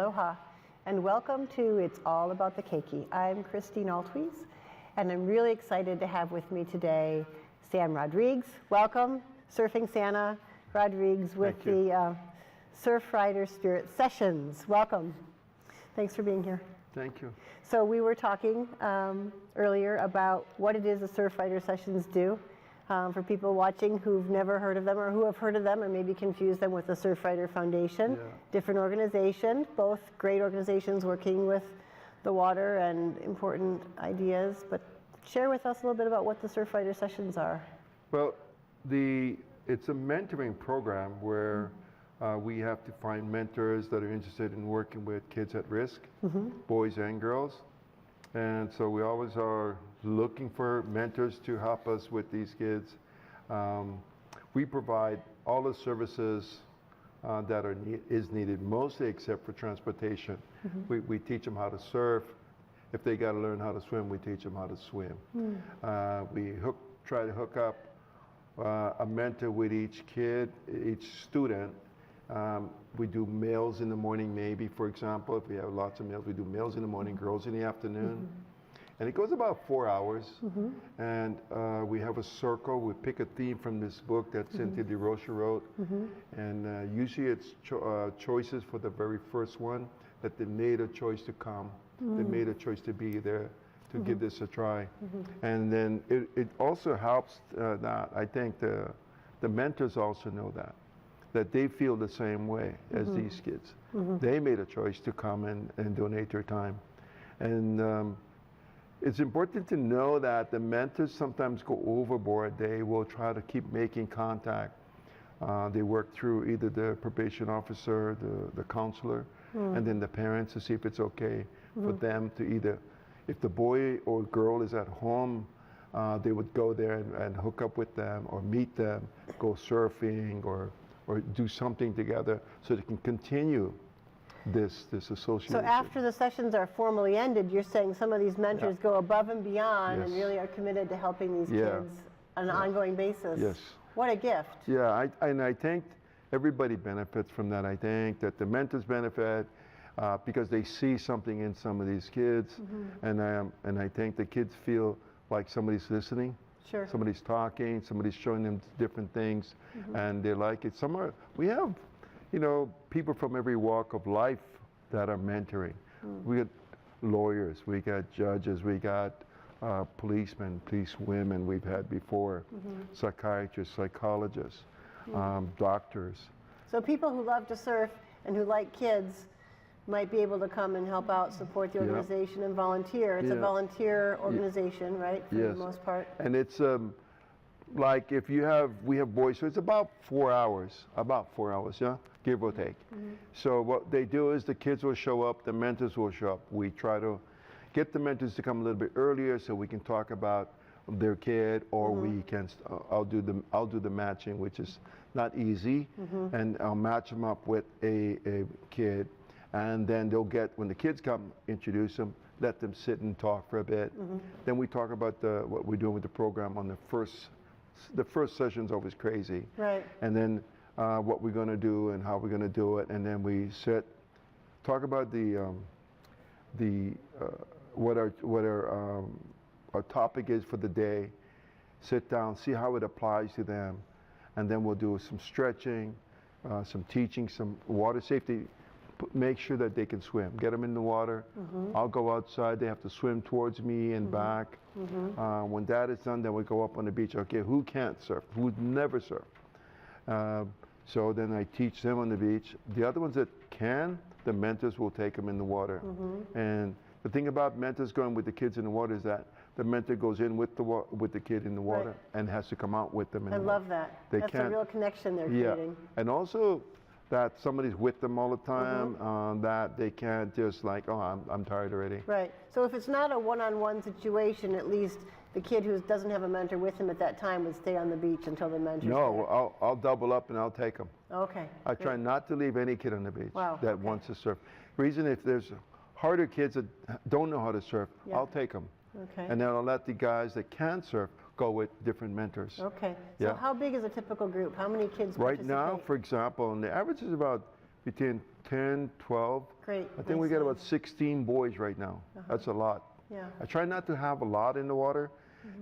Aloha, and welcome to It's All About the Keiki. I'm Christine Altwies, and I'm really excited to have with me today Sam Rodrigues. Welcome, Surfing Santa Rodrigues with the Surfrider Spirit Sessions. Welcome. Thanks for being here. Thank you. So we were talking earlier about what it is the Surfrider Sessions do. For people watching who've never heard of them or who have heard of them and maybe confuse them with the Surfrider Foundation. Different organization, both great organizations working with the water and important ideas, but share with us a little bit about what the Surfrider Sessions are. Well, it's a mentoring program where we have to find mentors that are interested in working with kids at risk, boys and girls. And so we always are looking for mentors to help us with these kids. We provide all the services that is needed, mostly except for transportation. We teach them how to surf. If they got to learn how to swim, we teach them how to swim. We try to hook up a mentor with each kid, each student. We do meals in the morning, maybe, for example. If we have lots of meals, we do meals in the morning, girls in the afternoon. And it goes about 4 hours. And we have a circle. We pick a theme from this book that Cynthia DeRocha wrote. And usually it's choices for the very first one, that they made a choice to come. They made a choice to be there, to give this a try. And then it also helps that I think the mentors also know that they feel the same way as these kids. They made a choice to come and donate their time. And it's important to know that the mentors sometimes go overboard. They will try to keep making contact. They work through either the probation officer, the counselor, and then the parents to see if it's okay for them to either, if the boy or girl is at home, they would go there and hook up with them or meet them, go surfing or do something together so they can continue this association. So after the sessions are formally ended, you're saying some of these mentors go above and beyond and really are committed to helping these kids on an ongoing basis. Yes. What a gift. Yeah, and I think everybody benefits from that. I think that the mentors benefit because they see something in some of these kids, and I think the kids feel like somebody's listening. Somebody's talking, somebody's showing them different things, and they like it. We have, people from every walk of life that are mentoring. We got lawyers, we got judges, we got policemen, police women we've had before, psychiatrists, psychologists, doctors. So people who love to surf and who like kids might be able to come and help out, support the organization and volunteer. It's a volunteer organization, right, for the most part? And it's like we have boys, so it's about 4 hours, give or take. So what they do is the kids will show up, the mentors will show up. We try to get the mentors to come a little bit earlier so we can talk about their kid, or we can, I'll do the matching, which is not easy, and I'll match them up with a kid. And then when the kids come, introduce them, let them sit and talk for a bit. Then we talk about what we're doing with the program on the first session's always crazy. Right. And then what we're going to do and how we're going to do it. And then we talk about what our topic is for the day, sit down, see how it applies to them. And then we'll do some stretching, some teaching, some water safety. Make sure that they can swim. Get them in the water. I'll go outside. They have to swim towards me and back. When that is done, then we go up on the beach. Okay, who can't surf? Who'd never surf? So then I teach them on the beach. The other ones that can, the mentors will take them in the water. And the thing about mentors going with the kids in the water is that the mentor goes in with the kid in the water and has to come out with them in the water. I love that. That's a real connection they're creating. And also, that somebody's with them all the time, that they can't just like, oh, I'm tired already. Right. So if it's not a one-on-one situation, at least the kid who doesn't have a mentor with him at that time would stay on the beach until the mentor's there. I'll double up and I'll take them. Okay. I try not to leave any kid on the beach that wants to surf. Reason, if there's harder kids that don't know how to surf, I'll take them. Okay. And then I'll let the guys that can surf go with different mentors. Okay. So how big is a typical group? How many kids Right participate? now, for example, and the average is about between 10, 12. Great. I think we got about 16 boys right now. That's a lot. Yeah. I try not to have a lot in the water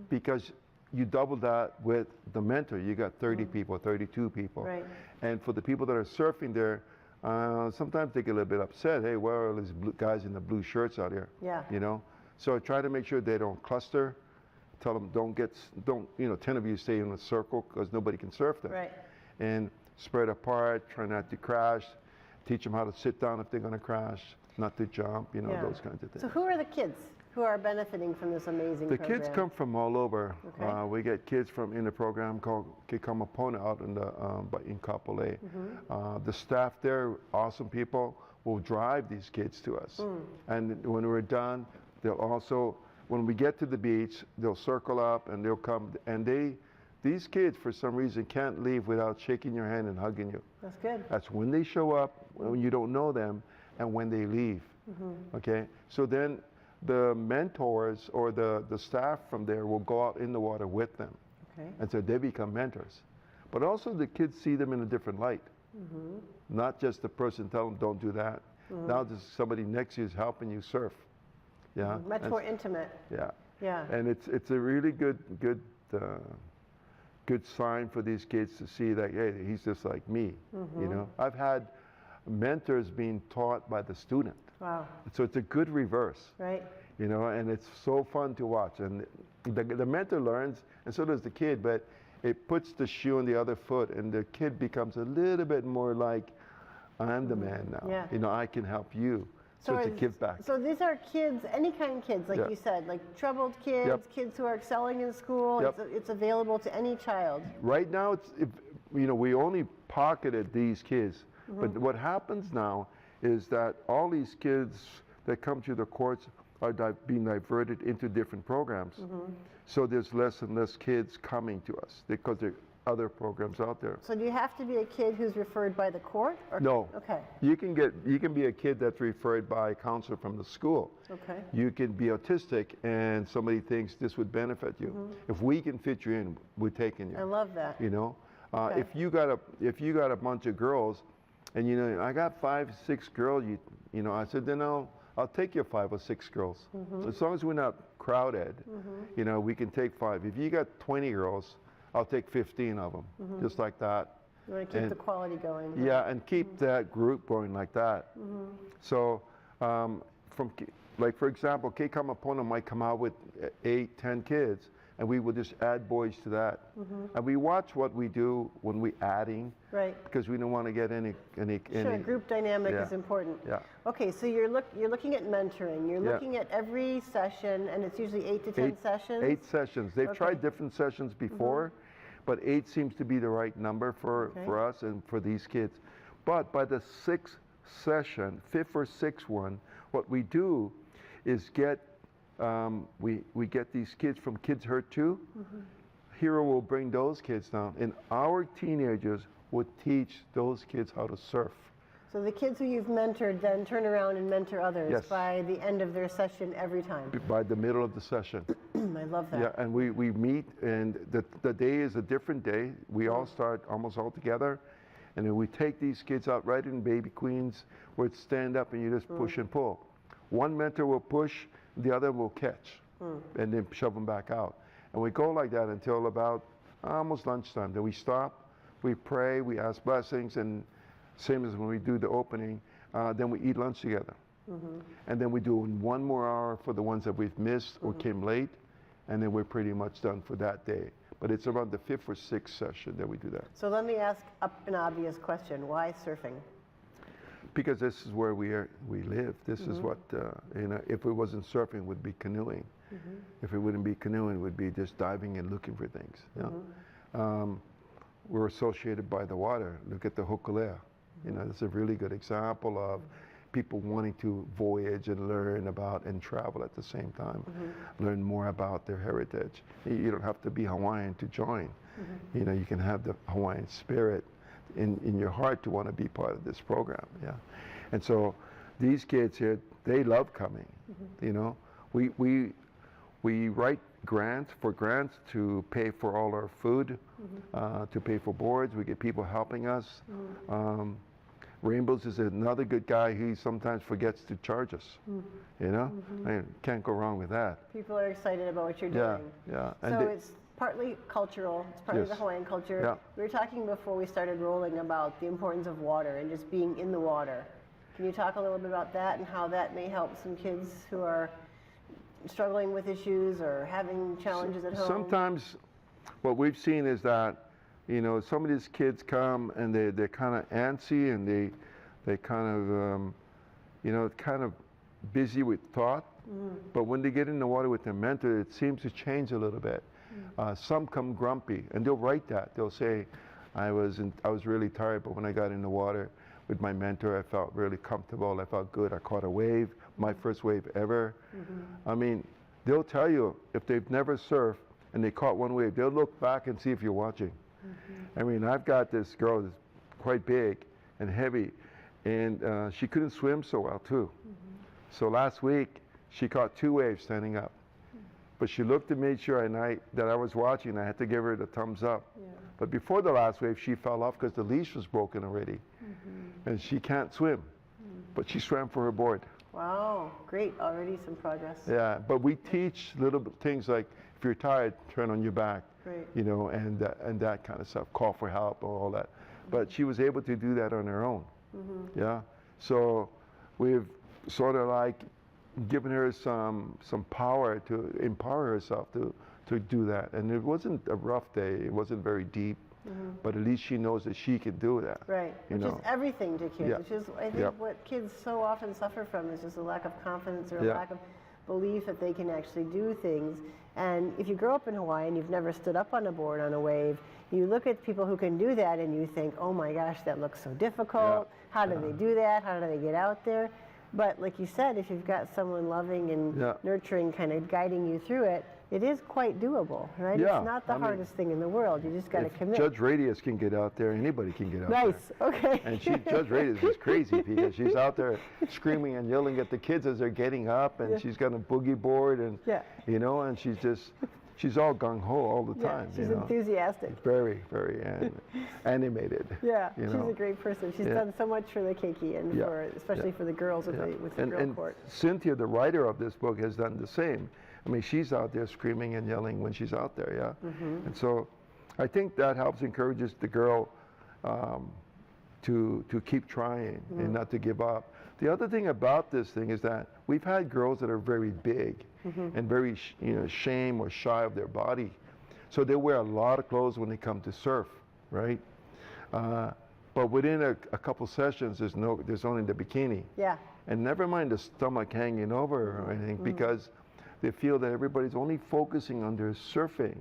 because you double that with the mentor. You got 30 people, 32 people. Right. And for the people that are surfing there, sometimes they get a little bit upset. Hey, where are these guys in the blue shirts out here? Yeah. You know? So I try to make sure they don't cluster. Tell them don't, 10 of you stay in a circle because nobody can surf there. Right. And spread apart, try not to crash. Teach them how to sit down if they're going to crash, not to jump, Yeah. those kinds of things. So who are the kids who are benefiting from this amazing The program? kids come from all over. Okay. We get kids in the program called Keiki out in Kapolei. The staff there, awesome people, will drive these kids to us. And when we're done, they'll also, when we get to the beach, they'll circle up and they'll come. And these kids, for some reason, can't leave without shaking your hand and hugging you. That's good. That's when they show up, when you don't know them, and when they leave. Okay? So then the mentors or the staff from there will go out in the water with them. Okay. And so they become mentors. But also the kids see them in a different light. Not just the person telling them don't do that. Now there's somebody next to you is helping you surf. Yeah. Much more intimate. Yeah. Yeah. And it's a really good sign for these kids to see that, hey, he's just like me. I've had mentors being taught by the student. Wow. So it's a good reverse. Right. And it's so fun to watch. And the mentor learns, and so does the kid, but it puts the shoe on the other foot, and the kid becomes a little bit more like, I'm the man now. Yeah. I can help you. So it's a give back. So these are kids, any kind of kids, like Yeah. you said, like troubled kids, Yep. kids who are excelling in school. Yep. It's available to any child. Right now, we only pocketed these kids. But what happens now is that all these kids that come to the courts are being diverted into different programs. So there's less and less kids coming to us because there are other programs out there. So do you have to be a kid who's referred by the court? Or? No. Okay. You can be a kid that's referred by a counselor from the school. Okay. You can be autistic and somebody thinks this would benefit you. If we can fit you in, we're taking you. I love that. Okay. If you got a bunch of girls, and I got 5, 6 girls, I said, then I'll take your 5 or 6 girls. As long as we're not crowded, we can take 5. If you got 20 girls, I'll take 15 of them, just like that. You want to keep the quality going. Right? Yeah, and keep that group going like that. So, for example, Keiki might come out with 8, 10 kids, and we would just add boys to that. And we watch what we do when we're adding, Right. because we don't want to get any. Sure, group dynamic Yeah. is important. Yeah. Okay, so you're looking at mentoring. You're Yeah. looking at every session, and it's usually 8 to 10 sessions. 8 sessions. They've Okay. tried different sessions before, but 8 seems to be the right number for us and for these kids. But by the 6th session, 5th or 6th one, what we do is we get these kids from Kids Hurt Too. Hero will bring those kids down, and our teenagers would teach those kids how to surf. So the kids who you've mentored then turn around and mentor others Yes. by the end of their session every time. By the middle of the session. I love that. Yeah, and we meet, and the day is a different day. We all start almost all together, and then we take these kids out right in Baby Queens, where it's stand up and you just push and pull. One mentor will push, the other will catch, and then shove them back out. And we go like that until about almost lunchtime. Then we stop, we pray, we ask blessings, and same as when we do the opening, then we eat lunch together. And then we do 1 more hour for the ones that we've missed or came late, and then we're pretty much done for that day. But it's around the 5th or 6th session that we do that. So let me ask an obvious question. Why surfing? Because this is where we live. This is what, if it wasn't surfing, it would be canoeing. If it wouldn't be canoeing, it would be just diving and looking for things. We're associated by the water. Look at the Hokulea. That's a really good example of people wanting to voyage and learn about and travel at the same time, learn more about their heritage. You don't have to be Hawaiian to join. You can have the Hawaiian spirit in your heart to want to be part of this program. Yeah, and so these kids here, they love coming. We write grants to pay for all our food, to pay for boards. We get people helping us. Rainbows is another good guy. He sometimes forgets to charge us. You know, I can't go wrong with that. People are excited about what you're Yeah, doing. yeah. So it's partly cultural, it's partly Yes. the Hawaiian culture. Yeah. We were talking before we started rolling about the importance of water and just being in the water. Can you talk a little bit about that and how that may help some kids who are struggling with issues or having challenges at home? Sometimes what we've seen is that, you know, some of these kids come and they're kind of antsy and they kind of, you know, kind of busy with thought. But when they get in the water with their mentor, it seems to change a little bit. Some come grumpy, and they'll write that. They'll say, I was really tired, but when I got in the water with my mentor, I felt really comfortable. I felt good. I caught a wave, my first wave ever. I mean, they'll tell you if they've never surfed and they caught one wave, they'll look back and see if you're watching. I mean, I've got this girl that's quite big and heavy, and she couldn't swim so well too. So last week, she caught 2 waves standing up. But she looked to make sure that I was watching. I had to give her the thumbs up. But before the last wave, she fell off because the leash was broken already. And she can't swim. But she swam for her board. Wow, great, already some progress. Yeah, but we teach little things like, if you're tired, turn on your back. Right. You know, and that kind of stuff, call for help or all that. But she was able to do that on her own. Yeah, so we've sort of like given her some power to empower herself to do that. And it wasn't a rough day, it wasn't very deep, but at least she knows that she can do that. Right, you which is know. everything to kids, Yeah. which is, I think, what kids so often suffer from is just a lack of confidence or a Yeah. lack of belief that they can actually do things. And if you grow up in Hawaii and you've never stood up on a board on a wave, you look at people who can do that and you think, oh my gosh, that looks so difficult. How do they do that? How do they get out there? But like you said, if you've got someone loving and nurturing, kind of guiding you through it, it is quite doable, right? Yeah, It's not the hardest thing in the world. You just got to If commit. Judge Radius can get out there, anybody can get out there. Nice, okay. And Judge Radius is crazy because she's out there screaming and yelling at the kids as they're getting up, and she's got a boogie board, and you know, and she's all gung ho all the time. She's you know? enthusiastic. Very, very animated. Yeah, you she's know? a great person. She's done so much for the Keiki and for, especially for the girls with the girl court. Cynthia, the writer of this book, has done the same. I mean, she's out there screaming and yelling when she's out there, And so I think that helps, encourages the girl to keep trying and not to give up. The other thing about this thing is that we've had girls that are very big and very shame or shy of their body. So they wear a lot of clothes when they come to surf, right? But within a couple sessions, there's only the bikini. Yeah. And never mind the stomach hanging over or anything, because they feel that everybody's only focusing on their surfing,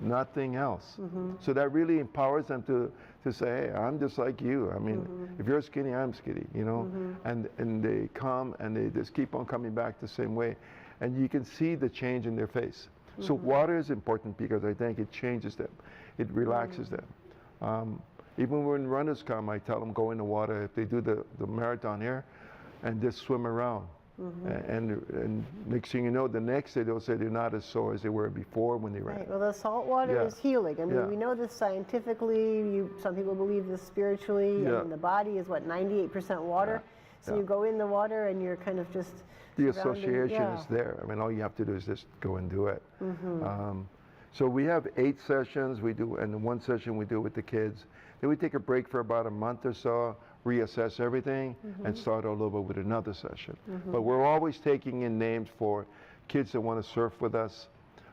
nothing else. So that really empowers them to say, hey, I'm just like you. I mean, if you're skinny, I'm skinny, you know? And they come and they just keep on coming back the same way. And you can see the change in their face. So water is important because I think it changes them. It relaxes them. Even when runners come, I tell them go in the water. If they do the marathon here, and just swim around. And next thing you know, the next day they'll say they're not as sore as they were before when they ran. Right. Well, the salt water is healing. I mean, we know this scientifically. Some people believe this spiritually. I mean, the body is what, 98% water. So you go in the water and you're kind of just the association is there. I mean, all you have to do is just go and do it. So we have 8 sessions we do, and one session we do with the kids. Then we take a break for about a month or so, reassess everything, and start all over with another session. But we're always taking in names for kids that want to surf with us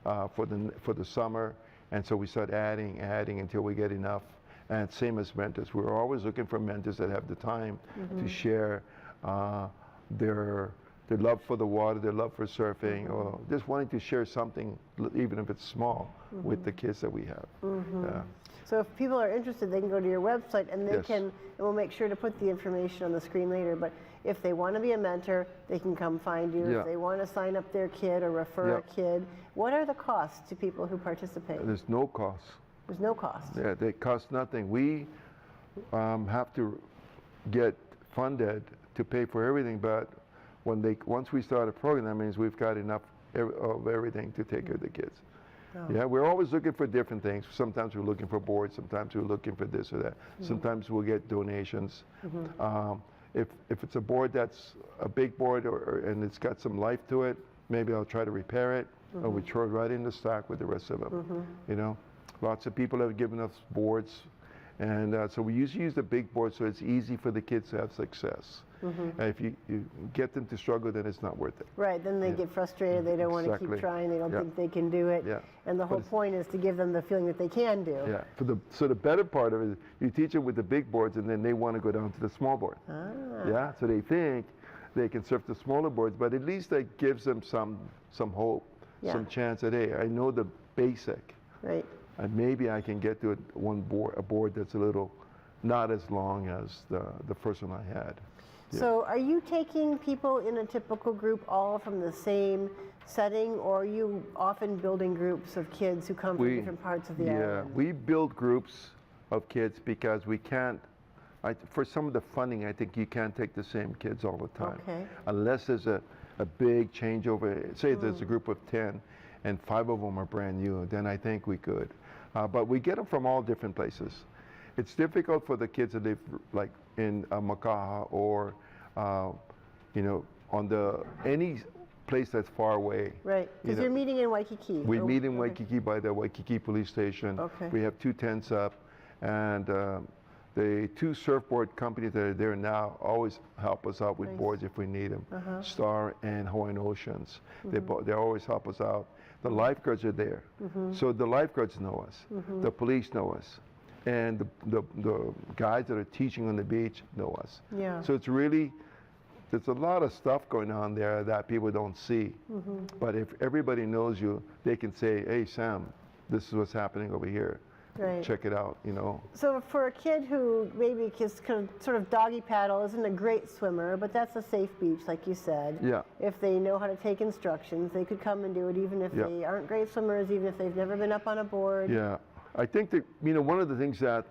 for the summer, and so we start adding until we get enough. And same as mentors, we're always looking for mentors that have the time to share their love for the water, their love for surfing, or just wanting to share something, even if it's small, with the kids that we have. Yeah. So if people are interested, they can go to your website and they can, and we'll make sure to put the information on the screen later, but if they want to be a mentor, they can come find you. If they want to sign up their kid or refer a kid, what are the costs to people who participate? There's no cost. There's no cost. Yeah, they cost nothing. We have to get funded to pay for everything, but once we start a program, that means we've got enough of everything to take care of the kids. Oh. Yeah, we're always looking for different things. Sometimes we're looking for boards, sometimes we're looking for this or that. Sometimes we'll get donations. If it's a board that's a big board and it's got some life to it, maybe I'll try to repair it, or we throw it right in the stack with the rest of them. You know, lots of people have given us boards, and so we usually use the big board so it's easy for the kids to have success. And if you get them to struggle, then it's not worth it. Right, then they get frustrated, they don't want to keep trying, they don't think they can do it. And the whole point is to give them the feeling that they can do. Yeah, so the better part of it is you teach them with the big boards and then they want to go down to the small board. Yeah, so they think they can surf the smaller boards, but at least that gives them some hope, some chance that, hey, I know the basic. Right. And maybe I can get to a board that's a little not as long as the first one I had. So are you taking people in a typical group all from the same setting, or are you often building groups of kids who come from different parts of the island? Yeah, we build groups of kids because we can't, for some of the funding, I think you can't take the same kids all the time. Okay. Unless there's a big changeover. Say there's a group of 10 and 5 of them are brand new, then I think we could. But we get them from all different places. It's difficult for the kids that live like in Makaha or, you know, on any place that's far away. Right, because you're meeting in Waikiki. We meet in Waikiki by the Waikiki police station. Okay. We have 2 tents up, and the 2 surfboard companies that are there now always help us out with boards if we need them. Star and Hawaiian Oceans. They always help us out. The lifeguards are there. So the lifeguards know us. The police know us. And the guys that are teaching on the beach know us. Yeah. So it's really, there's a lot of stuff going on there that people don't see. But if everybody knows you, they can say, hey, Sam, this is what's happening over here. Right. Check it out, you know. So for a kid who maybe is kind of sort of doggy paddle, isn't a great swimmer, but that's a safe beach, like you said. Yeah. If they know how to take instructions, they could come and do it even if they aren't great swimmers, even if they've never been up on a board. Yeah. I think that, you know, one of the things that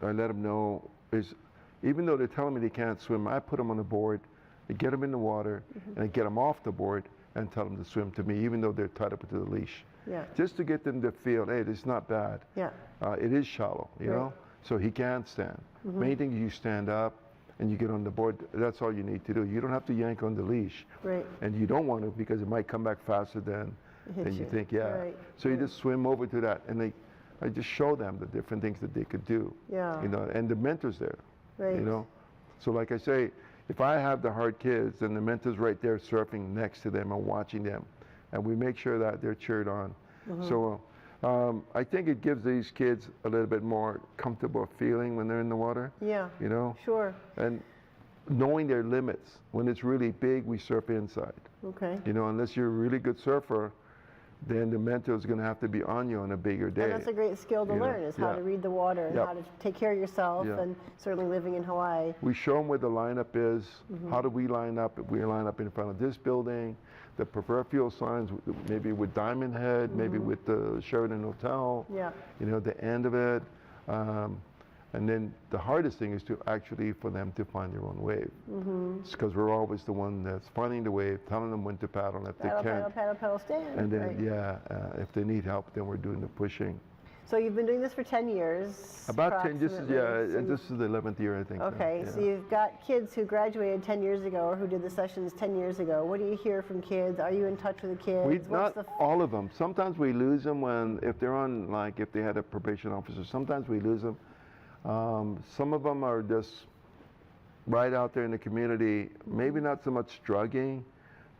I let them know is, even though they're telling me they can't swim, I put them on the board, I get them in the water, and I get them off the board and tell them to swim to me, even though they're tied up to the leash. Yeah. Just to get them to feel, hey, this is not bad. Yeah. It is shallow, you know, so he can stand. Main thing is you stand up and you get on the board. That's all you need to do. You don't have to yank on the leash. Right. And you don't want to, because it might come back faster than you think. Yeah. Right. So you just swim over to that, and I just show them the different things that they could do. Yeah. You know, and the mentor's there. Right. You know, so like I say, if I have the hard kids, then the mentor's right there surfing next to them and watching them, and we make sure that they're cheered on. So I think it gives these kids a little bit more comfortable feeling when they're in the water. Yeah. You know. Sure. And knowing their limits. When it's really big, we surf inside. Okay. You know, unless you're a really good surfer, then the mentor is going to have to be on you on a bigger day. And that's a great skill to learn, is how to read the water and how to take care of yourself, and certainly living in Hawaii. We show them where the lineup is. How do we line up? If we line up in front of this building, the peripheral signs, maybe with Diamond Head, maybe with the Sheraton Hotel, you know, the end of it. And then the hardest thing is to actually for them to find their own wave. It's because we're always the one that's finding the wave, telling them when to paddle, if they can't. Paddle, stand. And then, if they need help, then we're doing the pushing. So you've been doing this for 10 years. About 10, this is the 11th year, I think. Okay, so you've got kids who graduated 10 years ago or who did the sessions 10 years ago. What do you hear from kids? Are you in touch with the kids? Not all of them. Sometimes we lose them if they're on, like if they had a probation officer, sometimes we lose them. Some of them are just right out there in the community, maybe not so much struggling,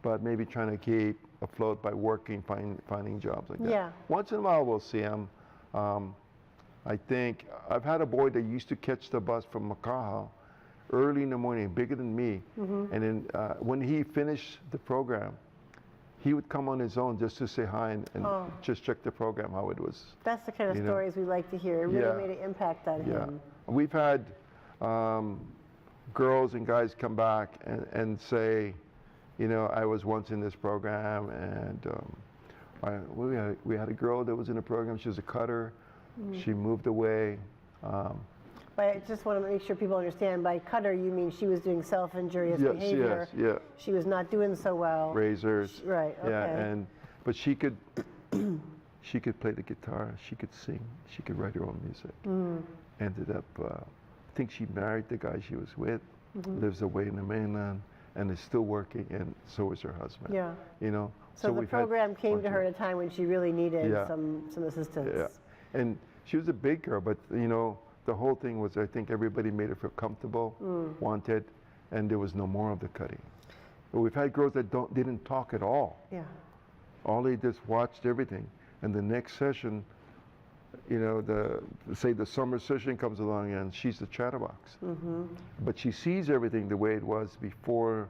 but maybe trying to keep afloat by working, finding jobs like that. Yeah. Once in a while we'll see them. I think I've had a boy that used to catch the bus from Makaha early in the morning, bigger than me. And then when he finished the program, he would come on his own just to say hi and just check the program, how it was. That's the kind of stories we like to hear. It really made an impact on him. We've had girls and guys come back and say, you know, I was once in this program, and we had a girl that was in the program. She was a cutter. She moved away. But I just want to make sure people understand, by cutter you mean she was doing self-injurious behavior. Yes, She was not doing so well. Razors. Right, okay. Yeah, but she could she could play the guitar, she could sing, she could write her own music. Ended up, I think she married the guy she was with, lives away in the mainland, and is still working, and so is her husband. Yeah. You know. So the we've had program came to bunch her of- at a time when she really needed Yeah. some assistance. Yeah. And she was a big girl, but you know, the whole thing was, I think everybody made her feel comfortable, wanted, and there was no more of the cutting. But we've had girls that didn't talk at all. Yeah. All they just watched everything. And the next session, you know, say the summer session comes along and she's the chatterbox. But she sees everything the way it was before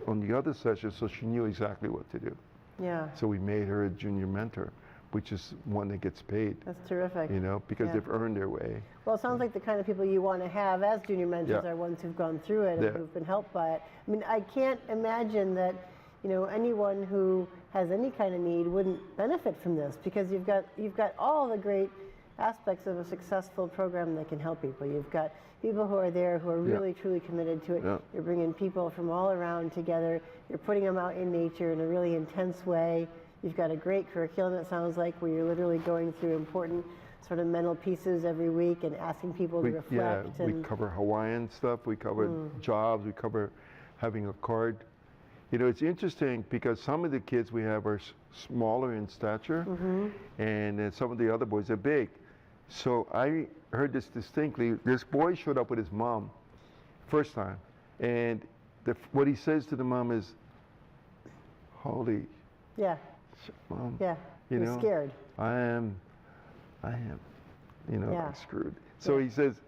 on the other session, so she knew exactly what to do. Yeah. So we made her a junior mentor, which is one that gets paid. That's terrific. You know, because Yeah. they've earned their way. Well, it sounds like the kind of people you want to have as junior mentors Yeah. are ones who've gone through it and Yeah. who've been helped by it. I mean, I can't imagine that, you know, anyone who has any kind of need wouldn't benefit from this, because you've got all the great aspects of a successful program that can help people. You've got people who are there who are really truly committed to it. Yeah. You're bringing people from all around together. You're putting them out in nature in a really intense way. You've got a great curriculum, it sounds like, where you're literally going through important sort of mental pieces every week and asking people to reflect. We And cover Hawaiian stuff, we cover jobs, we cover having a card. You know, it's interesting because some of the kids we have are smaller in stature, and then some of the other boys are big. So I heard this distinctly. This boy showed up with his mom first time, and what he says to the mom is, "Holy yeah, shit, Mom, yeah, you you're know, scared. I am, you know, Yeah. like screwed." So he says,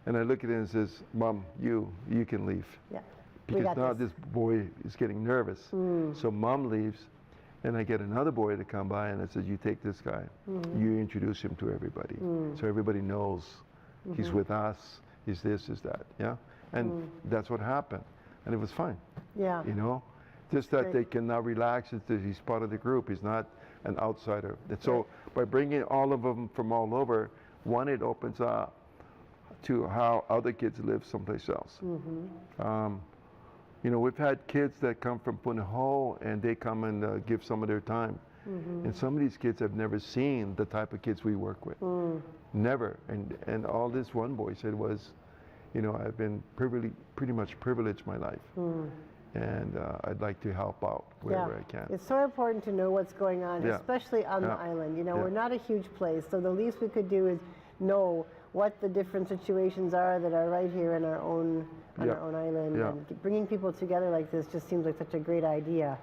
and I look at him and says, "Mom, you can leave." Yeah, we Because got now this. this boy is getting nervous. So Mom leaves, and I get another boy to come by, and I said, "You take this guy. You introduce him to everybody, so everybody knows he's with us. He's this, he's that." Yeah, and that's what happened, and it was fine. Yeah, You know, just that Great. they can now relax. He's part of the group. He's not an outsider. And so by bringing all of them from all over, one, it opens up to how other kids live someplace else. You know, we've had kids that come from Punahou, and they come and give some of their time. And some of these kids have never seen the type of kids we work with. Never. And all this one boy said was, you know, I've been pretty much privileged my life. And I'd like to help out wherever I can. It's so important to know what's going on, Yeah. especially on the Yeah. island. You know, Yeah. we're not a huge place, so the least we could do is know what the different situations are that are right here in our own on Yeah. our own island. Yeah. And bringing people together like this just seems like such a great idea.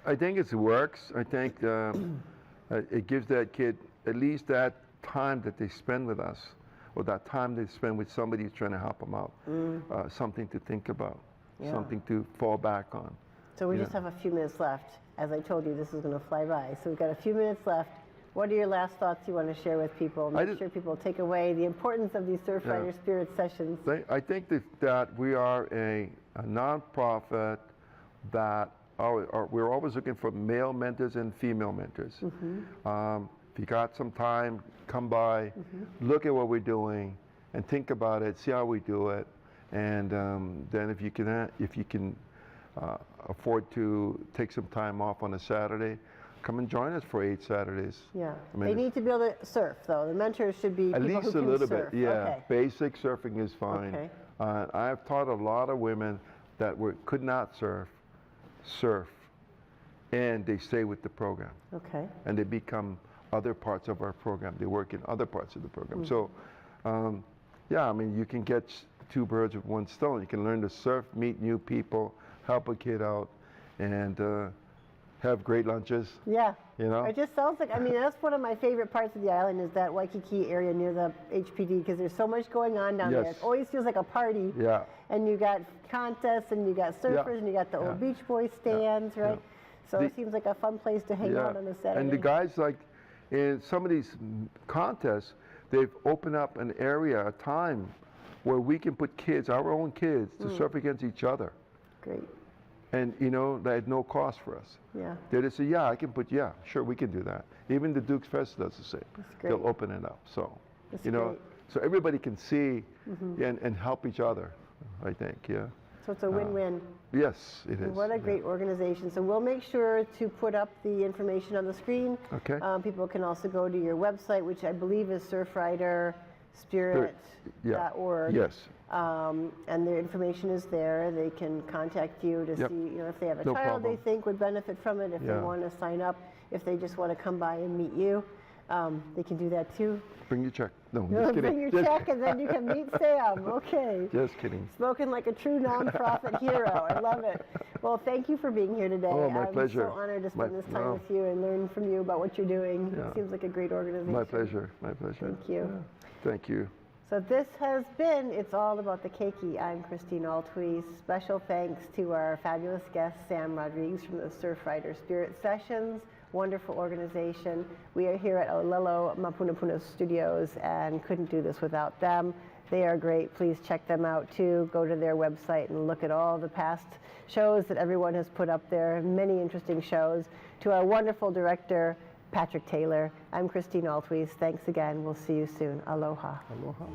I think it works. I think it gives that kid at least that time that they spend with us, or that time they spend with somebody who's trying to help them out, something to think about, something to fall back on. So we just have a few minutes left. As I told you, this is going to fly by. So we've got a few minutes left. What are your last thoughts you want to share with people? Make sure people take away the importance of these Surfrider Spirit sessions. I think that we are a nonprofit that we're always looking for male mentors and female mentors. If you got some time, come by, look at what we're doing, and think about it. See how we do it, and then if you can afford to take some time off on a Saturday, come and join us for 8 Saturdays. Yeah. I mean, They need to be able to surf, though. The mentors should be At people least who a can little surf. bit, yeah. Okay. Basic surfing is fine. Okay. I've taught a lot of women that could not surf, and they stay with the program, Okay. and they become other parts of our program. They work in other parts of the program. So, yeah, I mean, you can get 2 birds with 1 stone. You can learn to surf, meet new people, help a kid out, and have great lunches. Yeah. You know? It just sounds like, I mean, that's one of my favorite parts of the island is that Waikiki area near the HPD, because there's so much going on down there. Yes. It always feels like a party. Yeah. And you got contests, and you got surfers, and you got the old Beach Boys stands, right? So it seems like a fun place to hang out on a Saturday. And the guys, like, in some of these contests, they've opened up an area, a time, where we can put kids, our own kids, to surf against each other. Great. And, you know, that had no cost for us. Yeah. They just say, yeah, sure, we can do that. Even the Dukes Fest does the same. That's great. They'll open it up. So, That's you know, great. so everybody can see and help each other, I think, yeah. So it's a win-win. Yes, it is. What a great organization. So we'll make sure to put up the information on the screen. Okay. People can also go to your website, which I believe is surfriderspirit.org. Yes. And their information is there. They can contact you to Yep. see, if they have a No child problem. they think would benefit from it, if they Yeah. want to sign up, if they just want to come by and meet you, they can do that too. Bring your check. No, I'm just kidding. Bring your check and then you can meet Sam. Okay. Just kidding. Spoken like a true nonprofit hero. I love it. Well, thank you for being here today. Oh, my pleasure. I'm so honored to spend this time no. with you and learn from you about what you're doing. Yeah. It seems like a great organization. My pleasure. My pleasure. Thank you. Yeah. Thank you. So this has been It's All About the Keiki. I'm Christine Altwies. Special thanks to our fabulous guest, Sam Rodrigues from the Surfrider Spirit Sessions. Wonderful organization. We are here at Olelo Mapunapuna Studios and couldn't do this without them. They are great. Please check them out too. Go to their website and look at all the past shows that everyone has put up there. Many interesting shows. To our wonderful director, Patrick Taylor. I'm Christine Altwies. Thanks again. We'll see you soon. Aloha. Aloha.